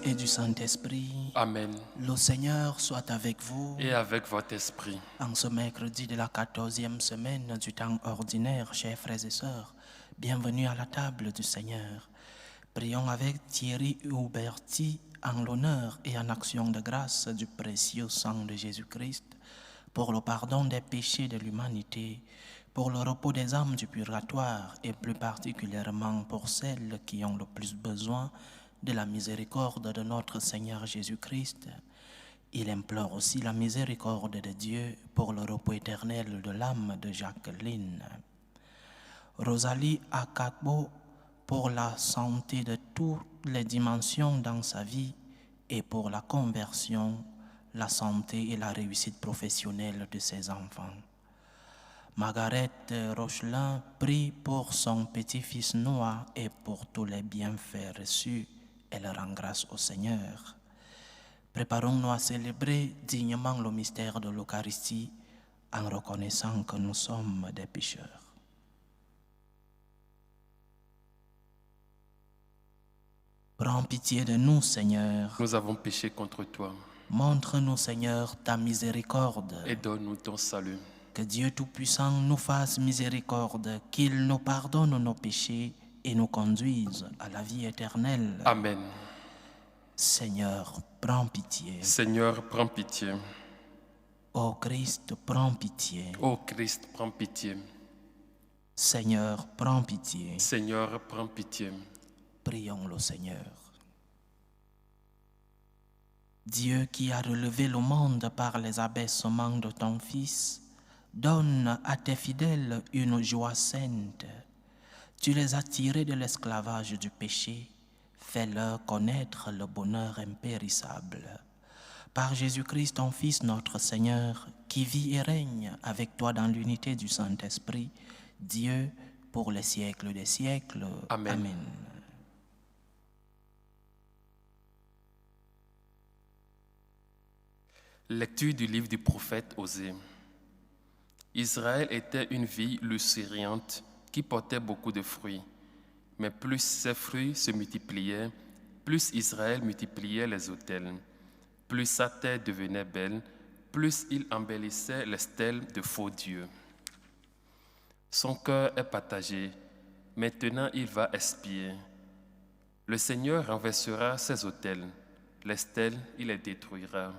Fils et du Saint-Esprit. Amen. Le Seigneur soit avec vous. Et avec votre esprit. En ce mercredi de la 14e semaine du temps ordinaire, chers frères et sœurs, bienvenue à la table du Seigneur. Prions avec Thierry Huberti en l'honneur et en action de grâce du précieux sang de Jésus-Christ pour le pardon des péchés de l'humanité, pour le repos des âmes du purgatoire et plus particulièrement pour celles qui ont le plus besoin de la miséricorde de notre Seigneur Jésus-Christ. Il implore aussi la miséricorde de Dieu pour le repos éternel de l'âme de Jacqueline. Rosalie Akakbo pour la santé de toutes les dimensions dans sa vie et pour la conversion, la santé et la réussite professionnelle de ses enfants. Margaret Rochelin prie pour son petit-fils Noah et pour tous les bienfaits reçus. Elle rend grâce au Seigneur. Préparons-nous à célébrer dignement le mystère de l'Eucharistie en reconnaissant que nous sommes des pécheurs. Prends pitié de nous, Seigneur. Nous avons péché contre toi. Montre-nous, Seigneur, ta miséricorde. Et donne-nous ton salut. Que Dieu Tout-Puissant nous fasse miséricorde, qu'il nous pardonne nos péchés et nous conduise à la vie éternelle. Amen. Seigneur, prends pitié. Seigneur, prends pitié. Ô Christ, prends pitié. Ô Christ, prends pitié. Seigneur, prends pitié. Seigneur, prends pitié. Prions le Seigneur. Dieu qui a relevé le monde par les abaissements de ton Fils, donne à tes fidèles une joie sainte. Tu les as tirés de l'esclavage du péché, fais-leur connaître le bonheur impérissable. Par Jésus-Christ, ton Fils, notre Seigneur, qui vit et règne avec toi dans l'unité du Saint-Esprit, Dieu, pour les siècles des siècles. Amen. Amen. Lecture du livre du prophète Osée. Israël était une vie luxuriante qui portait beaucoup de fruits. Mais plus ses fruits se multipliaient, plus Israël multipliait les autels. Plus sa terre devenait belle, plus il embellissait les stèles de faux dieux. Son cœur est partagé, maintenant il va expier. Le Seigneur renversera ses autels, les stèles il les détruira.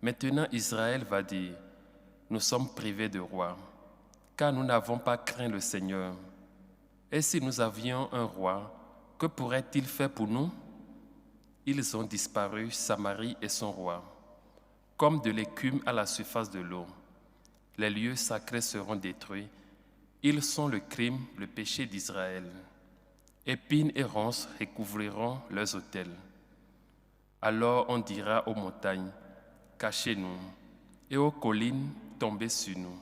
Maintenant Israël va dire, nous sommes privés de roi, car nous n'avons pas craint le Seigneur. Et si nous avions un roi, que pourrait-il faire pour nous? Ils ont disparu, Samarie et son roi, comme de l'écume à la surface de l'eau. Les lieux sacrés seront détruits. Ils sont le crime, le péché d'Israël. Épines et ronces recouvriront leurs autels. Alors on dira aux montagnes, cachez-nous, et aux collines, tombez sur nous.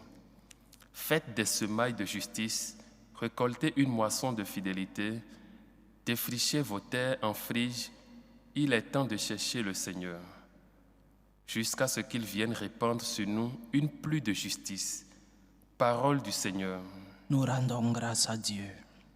Faites des semailles de justice, récoltez une moisson de fidélité, défrichez vos terres en frige, il est temps de chercher le Seigneur, jusqu'à ce qu'il vienne répandre sur nous une pluie de justice. Parole du Seigneur. Nous rendons grâce à Dieu.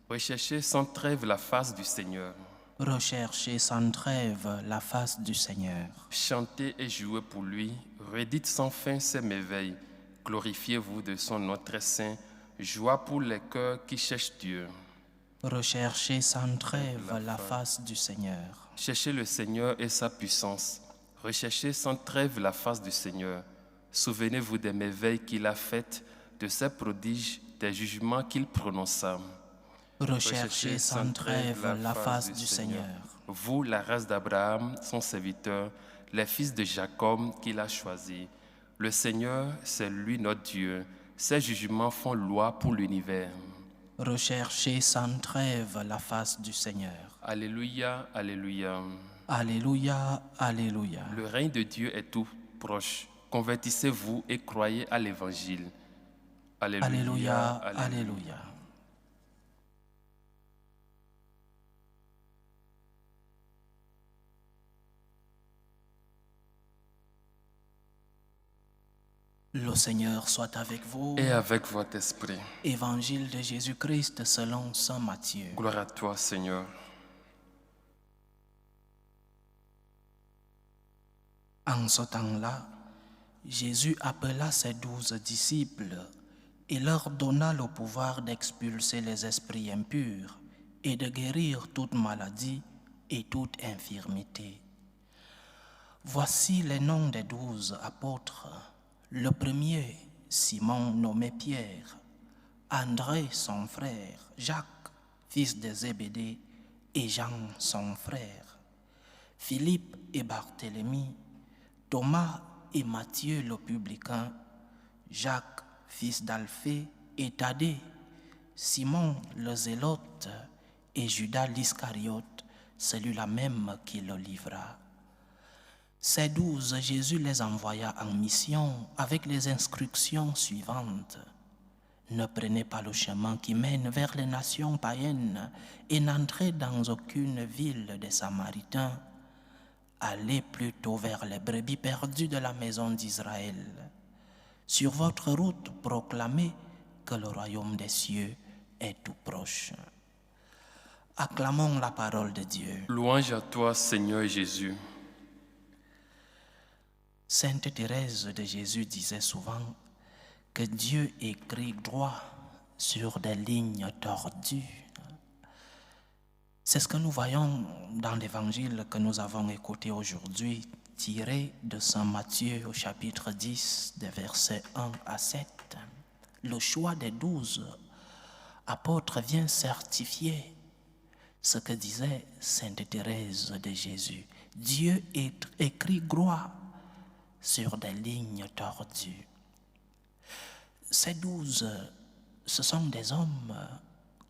Recherchez sans trêve la face du Seigneur. Recherchez sans trêve la face du Seigneur. Chantez et jouez pour lui, redites sans fin ses merveilles. Glorifiez-vous de son nom très saint, joie pour les cœurs qui cherchent Dieu. Recherchez sans trêve la face du Seigneur. Cherchez le Seigneur et sa puissance. Recherchez sans trêve la face du Seigneur. Souvenez-vous des merveilles qu'il a faites, de ses prodiges, des jugements qu'il prononça. Recherchez sans trêve la face du Seigneur. Vous, la race d'Abraham, son serviteur, les fils de Jacob qu'il a choisis. Le Seigneur, c'est lui notre Dieu. Ses jugements font loi pour l'univers. Recherchez sans trêve la face du Seigneur. Alléluia, alléluia. Alléluia, alléluia. Le règne de Dieu est tout proche. Convertissez-vous et croyez à l'Évangile. Alléluia, Alléluia, alléluia. Le Seigneur soit avec vous. Et avec votre esprit. Évangile de Jésus-Christ selon saint Matthieu. Gloire à toi, Seigneur. En ce temps-là, Jésus appela ses 12 disciples et leur donna le pouvoir d'expulser les esprits impurs et de guérir toute maladie et toute infirmité. Voici les noms des 12 apôtres. Le premier, Simon nommé Pierre, André son frère, Jacques, fils de Zébédée, et Jean son frère, Philippe et Barthélemy, Thomas et Matthieu le publicain, Jacques, fils d'Alphée, et Thaddée, Simon le zélote, et Judas l'Iscariote, celui-là même qui le livra. Ces 12, Jésus les envoya en mission avec les instructions suivantes. Ne prenez pas le chemin qui mène vers les nations païennes et n'entrez dans aucune ville des Samaritains. Allez plutôt vers les brebis perdues de la maison d'Israël. Sur votre route, proclamez que le royaume des cieux est tout proche. Acclamons la parole de Dieu. Louange à toi, Seigneur Jésus. Sainte Thérèse de Jésus disait souvent que Dieu écrit droit sur des lignes tordues. C'est ce que nous voyons dans l'évangile que nous avons écouté aujourd'hui, tiré de Saint Matthieu au chapitre 10, des versets 1 à 7. Le choix des 12 apôtres vient certifier ce que disait Sainte Thérèse de Jésus. Dieu écrit droit sur des lignes tordues. Ces 12, ce sont des hommes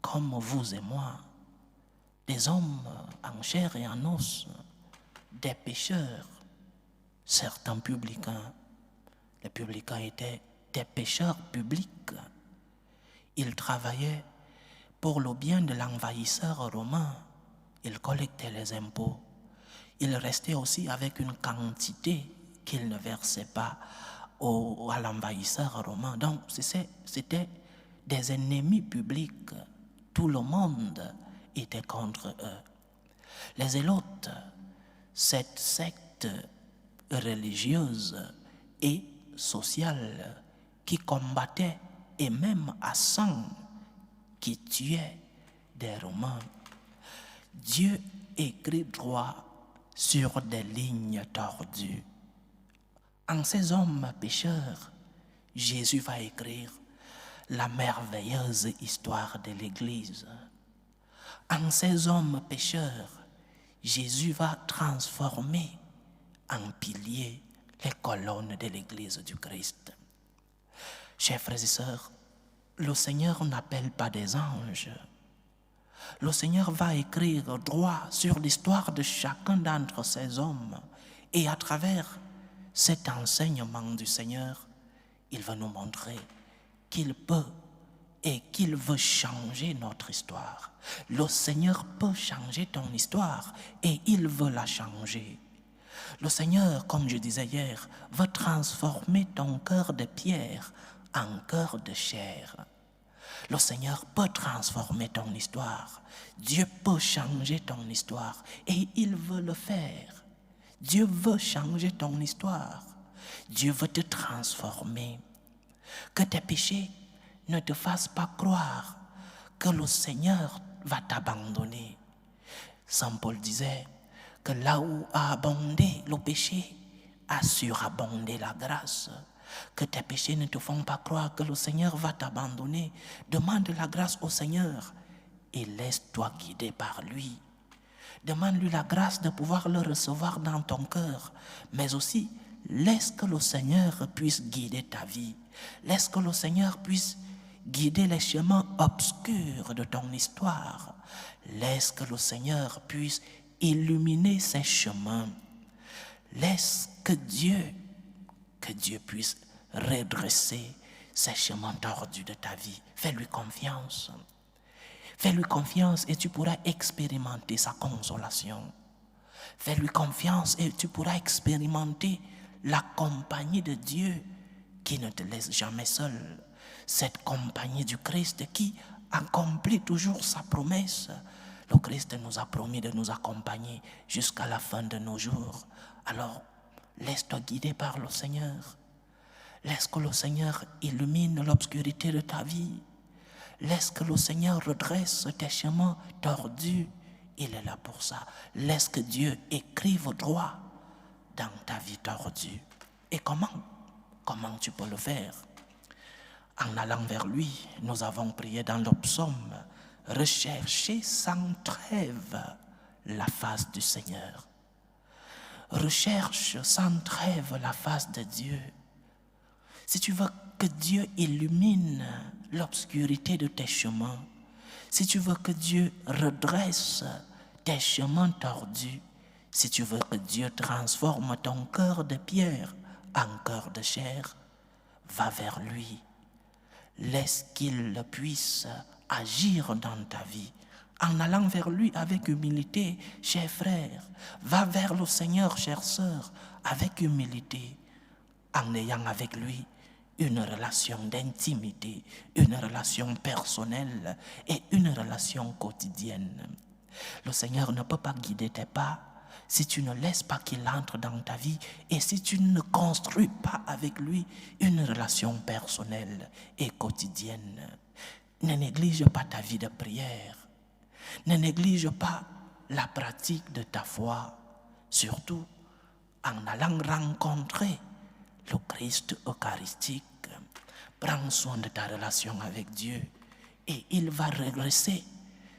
comme vous et moi, des hommes en chair et en os, des pécheurs, certains publicains. Les publicains étaient des pécheurs publics. Ils travaillaient pour le bien de l'envahisseur romain. Ils collectaient les impôts. Ils restaient aussi avec une quantité qu'ils ne versaient pas à l'envahisseur romain. Donc, c'était des ennemis publics. Tout le monde était contre eux. Les Zélotes, cette secte religieuse et sociale qui combattait et même à sang, qui tuait des Romains. Dieu écrit droit sur des lignes tordues. En ces hommes pécheurs, Jésus va écrire la merveilleuse histoire de l'Église. En ces hommes pécheurs, Jésus va transformer en piliers les colonnes de l'Église du Christ. Chers frères et sœurs, le Seigneur n'appelle pas des anges. Le Seigneur va écrire droit sur l'histoire de chacun d'entre ces hommes. Et à travers cet enseignement du Seigneur, il va nous montrer qu'il peut et qu'il veut changer notre histoire. Le Seigneur peut changer ton histoire et il veut la changer. Le Seigneur, comme je disais hier, veut transformer ton cœur de pierre en cœur de chair. Le Seigneur peut transformer ton histoire. Dieu peut changer ton histoire et il veut le faire. Dieu veut changer ton histoire. Dieu veut te transformer. Que tes péchés ne te fassent pas croire que le Seigneur va t'abandonner. Saint Paul disait que là où a abondé le péché, a surabondé la grâce. Que tes péchés ne te font pas croire que le Seigneur va t'abandonner. Demande la grâce au Seigneur et laisse-toi guider par lui. Demande-lui la grâce de pouvoir le recevoir dans ton cœur, mais aussi laisse que le Seigneur puisse guider ta vie. Laisse que le Seigneur puisse guider les chemins obscurs de ton histoire. Laisse que le Seigneur puisse illuminer ces chemins. Laisse que Dieu puisse redresser ces chemins tordus de ta vie. Fais-lui confiance. Fais-lui confiance et tu pourras expérimenter sa consolation. Fais-lui confiance et tu pourras expérimenter la compagnie de Dieu qui ne te laisse jamais seul. Cette compagnie du Christ qui accomplit toujours sa promesse. Le Christ nous a promis de nous accompagner jusqu'à la fin de nos jours. Alors, Laisse-toi guider par le Seigneur. Laisse que le Seigneur illumine l'obscurité de ta vie. Laisse que le Seigneur redresse tes chemins tordus. Il est là pour ça. Laisse que Dieu écrive droit dans ta vie tordue. Et comment? Comment tu peux le faire? En allant vers lui, nous avons prié dans le psaume, recherchez sans trêve la face du Seigneur. Recherche sans trêve la face de Dieu. Si tu veux que Dieu illumine l'obscurité de tes chemins, si tu veux que Dieu redresse tes chemins tordus, si tu veux que Dieu transforme ton cœur de pierre en cœur de chair, va vers lui. Laisse qu'il puisse agir dans ta vie. En allant vers lui avec humilité, cher frère, va vers le Seigneur, chère sœur, avec humilité, en ayant avec lui une relation d'intimité, une relation personnelle et une relation quotidienne. Le Seigneur ne peut pas guider tes pas si tu ne laisses pas qu'il entre dans ta vie et si tu ne construis pas avec lui une relation personnelle et quotidienne. Ne néglige pas ta vie de prière. Ne néglige pas la pratique de ta foi, surtout en allant rencontrer le Christ eucharistique. Prends soin de ta relation avec Dieu et il va redresser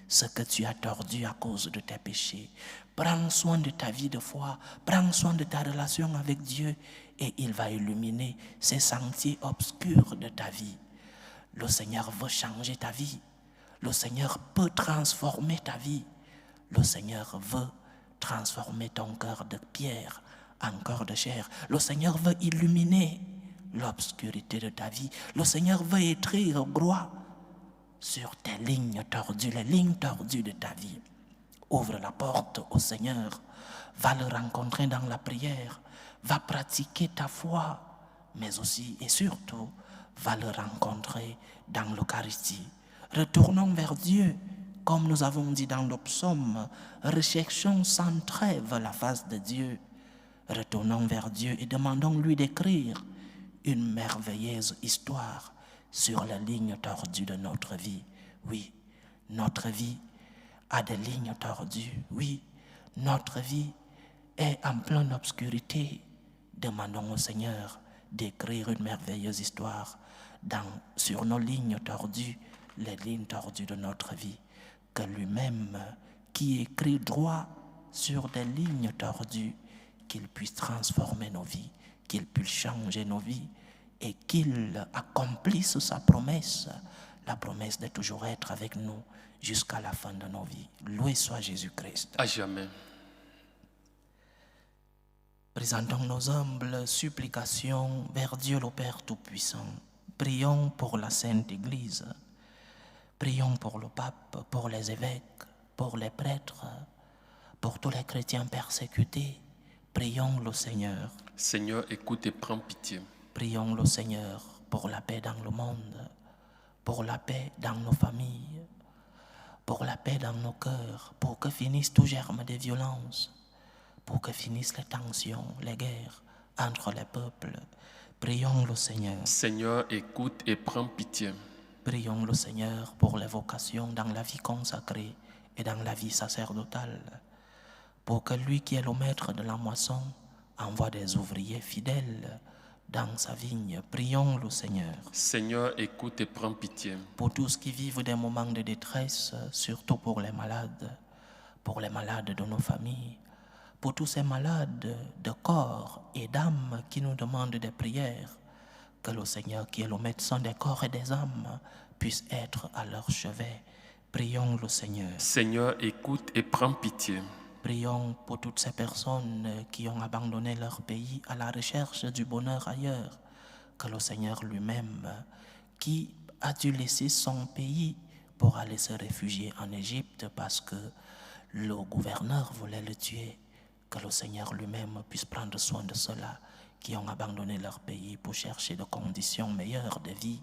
ce que tu as tordu à cause de tes péchés. Prends soin de ta vie de foi, prends soin de ta relation avec Dieu et il va illuminer ces sentiers obscurs de ta vie. Le Seigneur veut changer ta vie. Le Seigneur peut transformer ta vie. Le Seigneur veut transformer ton cœur de pierre en cœur de chair. Le Seigneur veut illuminer l'obscurité de ta vie. Le Seigneur veut écrire droit sur tes lignes tordues, les lignes tordues de ta vie. Ouvre la porte au Seigneur. Va le rencontrer dans la prière. Va pratiquer ta foi, mais aussi et surtout, va le rencontrer dans l'Eucharistie. Retournons vers Dieu, comme nous avons dit dans le psaume, recherchons sans trêve la face de Dieu. Retournons vers Dieu et demandons-lui d'écrire une merveilleuse histoire sur les lignes tordues de notre vie. Oui, notre vie a des lignes tordues. Oui, notre vie est en pleine obscurité. Demandons au Seigneur d'écrire une merveilleuse histoire sur nos lignes tordues, les lignes tordues de notre vie. Que lui-même, qui écrit droit sur des lignes tordues, qu'il puisse transformer nos vies, qu'il puisse changer nos vies et qu'il accomplisse sa promesse, la promesse de toujours être avec nous jusqu'à la fin de nos vies. Loué soit Jésus-Christ. À jamais. Présentons nos humbles supplications vers Dieu le Père Tout-Puissant. Prions pour la Sainte Église. Prions pour le pape, pour les évêques, pour les prêtres, pour tous les chrétiens persécutés. Prions le Seigneur. Seigneur, écoute et prends pitié. Prions le Seigneur pour la paix dans le monde, pour la paix dans nos familles, pour la paix dans nos cœurs, pour que finisse tout germe de violence, pour que finissent les tensions, les guerres entre les peuples. Prions le Seigneur. Seigneur, écoute et prends pitié. Prions le Seigneur pour les vocations dans la vie consacrée et dans la vie sacerdotale, pour que lui qui est le maître de la moisson envoie des ouvriers fidèles dans sa vigne. Prions le Seigneur. Seigneur, écoute et prends pitié. Pour tous qui vivent des moments de détresse, surtout pour les malades de nos familles, pour tous ces malades de corps et d'âme qui nous demandent des prières, que le Seigneur qui est le médecin des corps et des âmes puisse être à leur chevet. Prions le Seigneur. Seigneur, écoute et prends pitié. Prions pour toutes ces personnes qui ont abandonné leur pays à la recherche du bonheur ailleurs, que le Seigneur lui-même, qui a dû laisser son pays pour aller se réfugier en Égypte parce que le gouverneur voulait le tuer, que le Seigneur lui-même puisse prendre soin de ceux-là qui ont abandonné leur pays pour chercher de conditions meilleures de vie.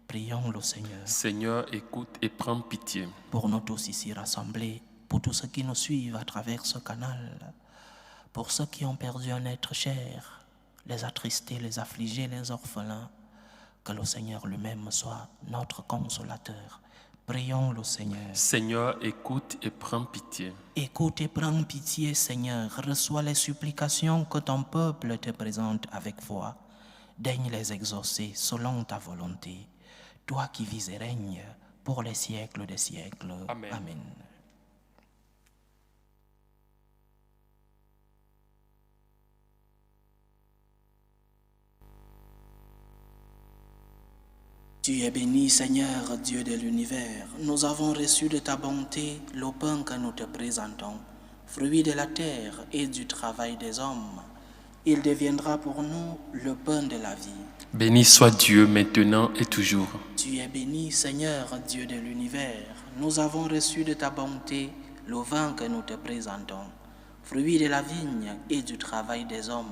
Prions le Seigneur. Seigneur, écoute et prends pitié. Pour nous tous ici rassemblés, pour tous ceux qui nous suivent à travers ce canal, pour ceux qui ont perdu un être cher, les attristés, les affligés, les orphelins. Que le Seigneur lui-même soit notre consolateur. Prions le Seigneur. Seigneur, écoute et prends pitié. Écoute et prends pitié, Seigneur. Reçois les supplications que ton peuple te présente avec foi. Daigne les exaucer selon ta volonté. Toi qui vis et règnes pour les siècles des siècles. Amen. Amen. Tu es béni, Seigneur, Dieu de l'univers. Nous avons reçu de ta bonté le pain que nous te présentons, fruit de la terre et du travail des hommes. Il deviendra pour nous le pain de la vie. Béni soit Dieu maintenant et toujours. Tu es béni, Seigneur, Dieu de l'univers. Nous avons reçu de ta bonté le vin que nous te présentons, fruit de la vigne et du travail des hommes.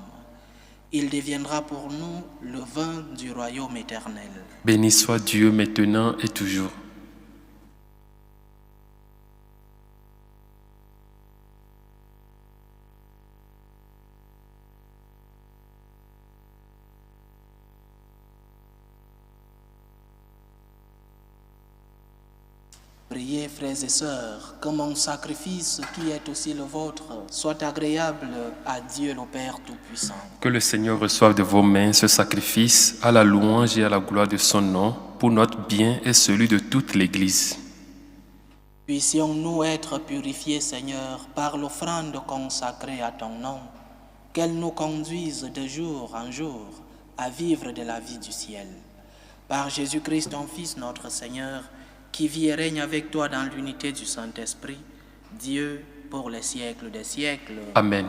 Il deviendra pour nous le vin du royaume éternel. Béni soit Dieu maintenant et toujours. Priez, frères et sœurs, que mon sacrifice, qui est aussi le vôtre, soit agréable à Dieu le Père Tout-Puissant. Que le Seigneur reçoive de vos mains ce sacrifice à la louange et à la gloire de son nom, pour notre bien et celui de toute l'Église. Puissions-nous être purifiés, Seigneur, par l'offrande consacrée à ton nom, qu'elle nous conduise de jour en jour à vivre de la vie du ciel. Par Jésus-Christ, ton Fils, notre Seigneur, qui vit et règne avec toi dans l'unité du Saint-Esprit, Dieu pour les siècles des siècles. Amen.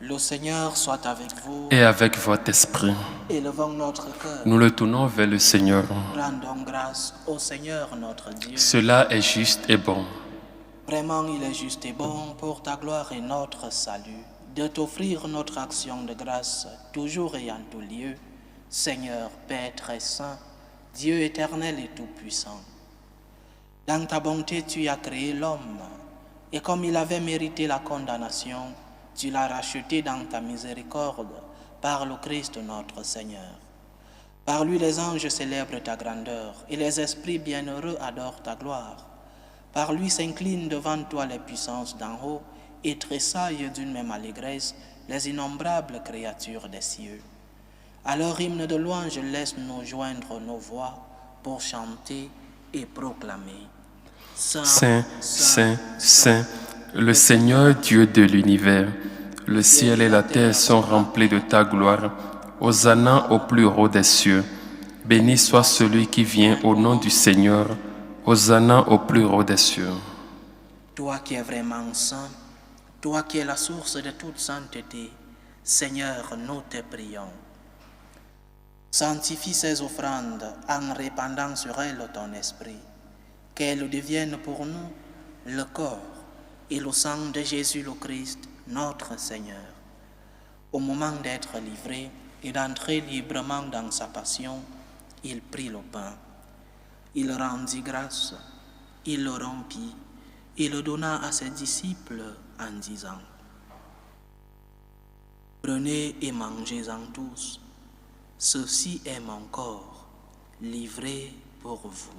Le Seigneur soit avec vous. Et avec votre esprit, Élevons notre cœur. nous le tournons vers le Seigneur. Rendons grâce au Seigneur notre Dieu. Cela est juste et bon. Vraiment, il est juste et bon pour ta gloire et notre salut de t'offrir notre action de grâce toujours et en tout lieu. Seigneur, Père très saint, Dieu éternel et tout-puissant. Dans ta bonté, tu as créé l'homme, et comme il avait mérité la condamnation, tu l'as racheté dans ta miséricorde par le Christ notre Seigneur. Par lui, les anges célèbrent ta grandeur, et les esprits bienheureux adorent ta gloire. Par lui s'inclinent devant toi les puissances d'en haut, et tressaillent d'une même allégresse les innombrables créatures des cieux. À leur hymne de louange, laisse-nous joindre nos voix pour chanter et proclamer. Saint, Saint, Saint, le Seigneur Dieu de l'univers, le ciel et la terre sont remplis de ta gloire. Hosanna au plus haut des cieux. Béni soit celui qui vient au nom du Seigneur. Hosanna au plus haut des cieux. Toi qui es vraiment saint, toi qui es la source de toute sainteté, Seigneur, nous te prions. Sanctifie ces offrandes en répandant sur elles ton esprit, qu'elles deviennent pour nous le corps et le sang de Jésus le Christ, notre Seigneur. Au moment d'être livré et d'entrer librement dans sa passion, il prit le pain. Il rendit grâce, il le rompit et le donna à ses disciples en disant: Prenez et mangez-en tous. Ceci est mon corps, livré pour vous.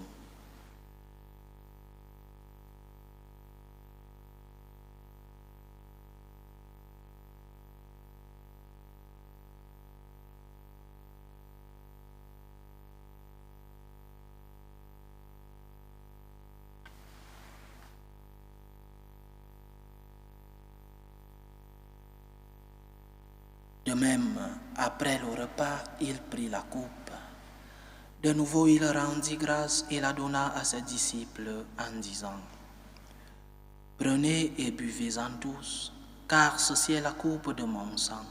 De même, après le repas, il prit la coupe. De nouveau, il rendit grâce et la donna à ses disciples en disant: Prenez et buvez-en tous, car ceci est la coupe de mon sang,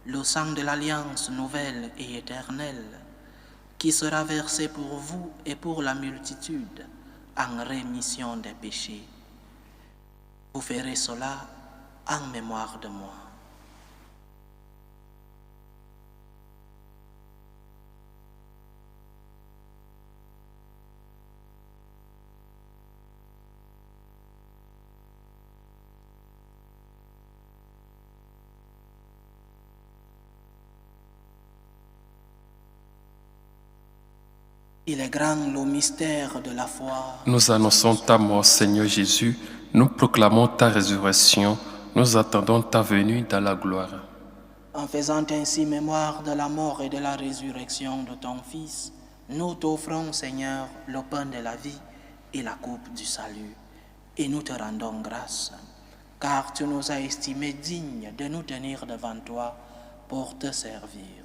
le sang de l'alliance nouvelle et éternelle, qui sera versé pour vous et pour la multitude en rémission des péchés. Vous ferez cela en mémoire de moi. Il est grand le mystère de la foi. Nous annonçons ta mort, Seigneur Jésus. Nous proclamons ta résurrection. Nous attendons ta venue dans la gloire. En faisant ainsi mémoire de la mort et de la résurrection de ton Fils, nous t'offrons, Seigneur, le pain de la vie et la coupe du salut. Et nous te rendons grâce, car tu nous as estimés dignes de nous tenir devant toi pour te servir.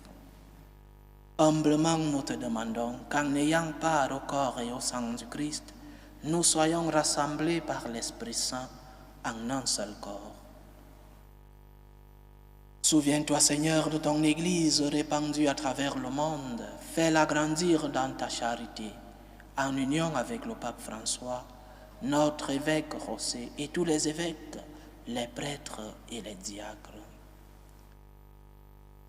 Humblement, nous te demandons qu'en n'ayant part au corps et au sang du Christ, nous soyons rassemblés par l'Esprit Saint en un seul corps. Souviens-toi, Seigneur, de ton Église répandue à travers le monde. Fais-la grandir dans ta charité, en union avec le pape François, notre évêque José et tous les évêques, les prêtres et les diacres.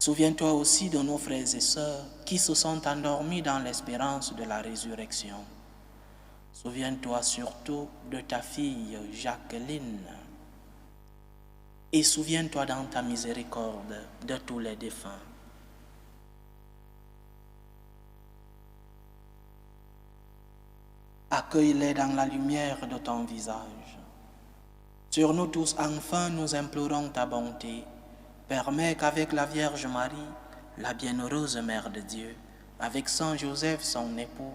Souviens-toi aussi de nos frères et sœurs qui se sont endormis dans l'espérance de la résurrection. Souviens-toi surtout de ta fille Jacqueline. Et souviens-toi dans ta miséricorde de tous les défunts. Accueille-les dans la lumière de ton visage. Sur nous tous, enfin, nous implorons ta bonté. Permets qu'avec la Vierge Marie, la bienheureuse Mère de Dieu, avec Saint Joseph, son époux,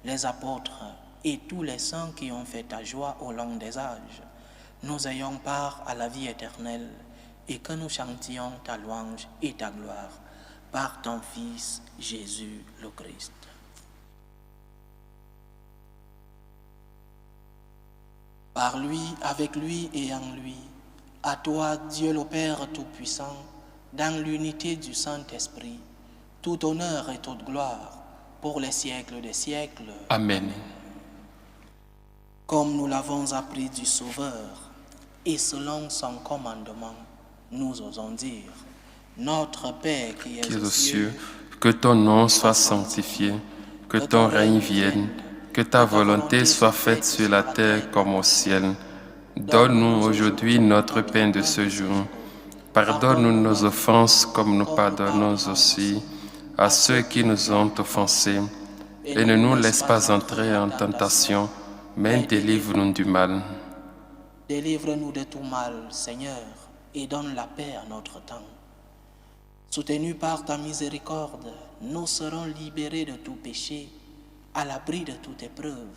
les apôtres et tous les saints qui ont fait ta joie au long des âges, nous ayons part à la vie éternelle et que nous chantions ta louange et ta gloire par ton Fils Jésus le Christ. Par lui, avec lui et en lui, à toi, Dieu le Père Tout-Puissant, dans l'unité du Saint-Esprit, tout honneur et toute gloire pour les siècles des siècles. Amen. Comme nous l'avons appris du Sauveur, et selon son commandement, nous osons dire, notre Père qui es aux cieux, que ton nom soit sanctifié, que ton règne vienne, que ta volonté soit faite sur la terre comme au ciel. Donne-nous aujourd'hui notre pain de ce jour. Pardonne-nous nos offenses comme nous pardonnons aussi à ceux qui nous ont offensés. Et ne nous laisse pas entrer en tentation, mais délivre-nous du mal. Délivre-nous de tout mal, Seigneur, et donne la paix à notre temps. Soutenus par ta miséricorde, nous serons libérés de tout péché, à l'abri de toute épreuve.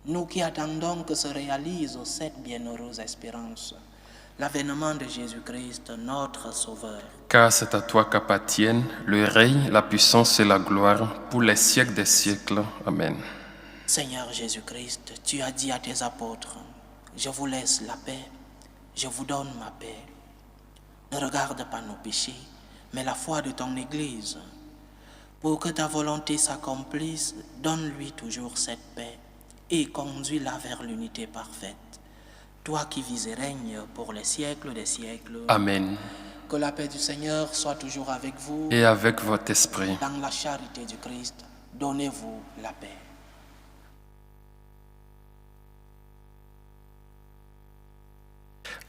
Nous qui attendons que se réalise cette bienheureuse espérance, l'avènement de Jésus-Christ, notre Sauveur. Car c'est à toi qu'appartiennent le règne, la puissance et la gloire pour les siècles des siècles. Amen. Seigneur Jésus-Christ, tu as dit à tes apôtres, « Je vous laisse la paix, je vous donne ma paix. Ne regarde pas nos péchés, mais la foi de ton Église. Pour que ta volonté s'accomplisse, donne-lui toujours cette paix et conduis-la vers l'unité parfaite. Toi qui vis et règnes pour les siècles des siècles. Amen. Que la paix du Seigneur soit toujours avec vous. Et avec votre esprit. Dans la charité du Christ, donnez-vous la paix.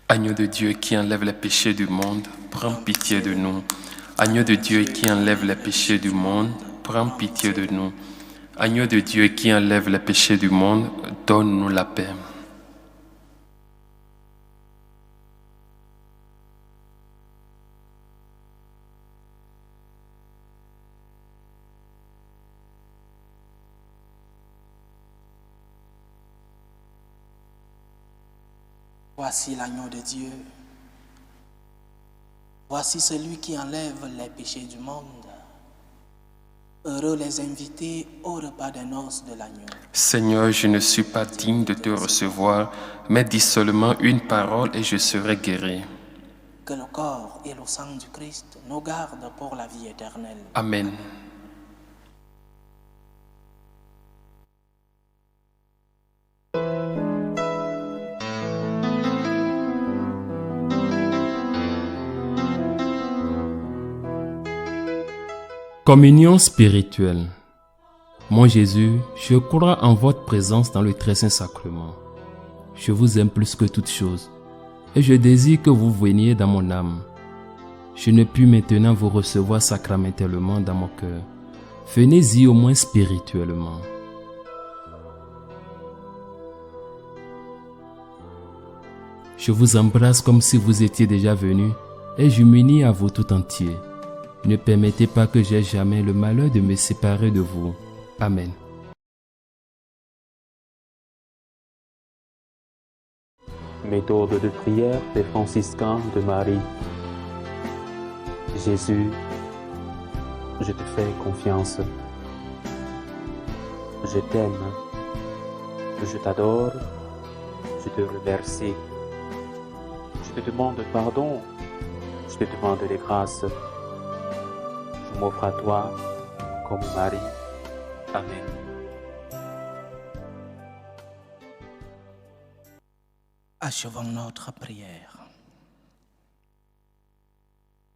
Agneau de Dieu qui enlève les péchés du monde, prends pitié de nous. Agneau de Dieu qui enlève les péchés du monde, prends pitié de nous. Agneau de Dieu qui enlève les péchés du monde, donne-nous la paix. Voici l'agneau de Dieu. Voici celui qui enlève les péchés du monde. Heureux les invités au repas des noces de l'agneau. Seigneur, je ne suis pas digne de te recevoir, mais dis seulement une parole et je serai guéri. Que le corps et le sang du Christ nous gardent pour la vie éternelle. Amen. Communion spirituelle. Mon Jésus, je crois en votre présence dans le très saint sacrement. Je vous aime plus que toute chose et je désire que vous veniez dans mon âme. Je ne puis maintenant vous recevoir sacramentellement dans mon cœur, venez-y au moins spirituellement. Je vous embrasse comme si vous étiez déjà venu et je m'unis à vous tout entier. Ne permettez pas que j'aie jamais le malheur de me séparer de vous. Amen. Méthode de prière des franciscains de Marie. Jésus, je te fais confiance. Je t'aime. Je t'adore. Je te remercie. Je te demande pardon. Je te demande des grâces. Je m'offre à toi comme Marie. Amen. Achevons notre prière.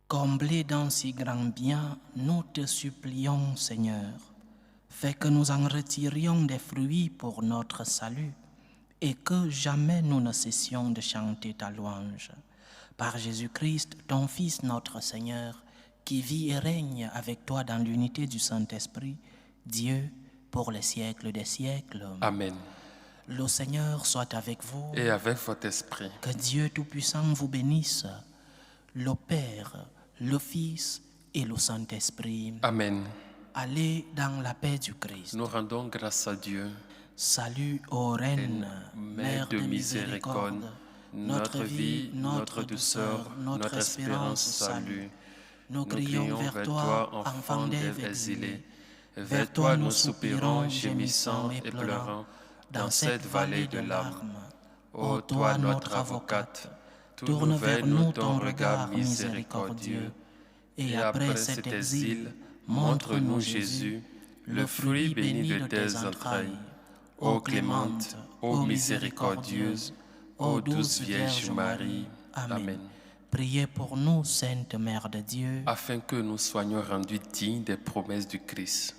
Comblés d'un si grand bien, nous te supplions, Seigneur, fais que nous en retirions des fruits pour notre salut et que jamais nous ne cessions de chanter ta louange. Par Jésus-Christ, ton Fils, notre Seigneur, qui vit et règne avec toi dans l'unité du Saint-Esprit, Dieu, pour les siècles des siècles. Amen. Le Seigneur soit avec vous. Et avec votre esprit. Que Dieu Tout-Puissant vous bénisse, le Père, le Fils et le Saint-Esprit. Amen. Allez dans la paix du Christ. Nous rendons grâce à Dieu. Salut ô Reine, Mère de miséricorde, notre vie, notre douceur, notre espérance, salut. Nous crions vers toi, enfant d'Ève exilé. Vers toi nous soupirons, gémissant et pleurant, dans cette vallée de larmes. Ô toi notre avocate, tourne vers nous ton regard miséricordieux, et après cet exil, montre-nous Jésus, le fruit béni de tes entrailles. Ô clémente, ô miséricordieuse, ô douce Vierge Marie. Amen. Priez pour nous, Sainte Mère de Dieu, afin que nous soyons rendus dignes des promesses du Christ.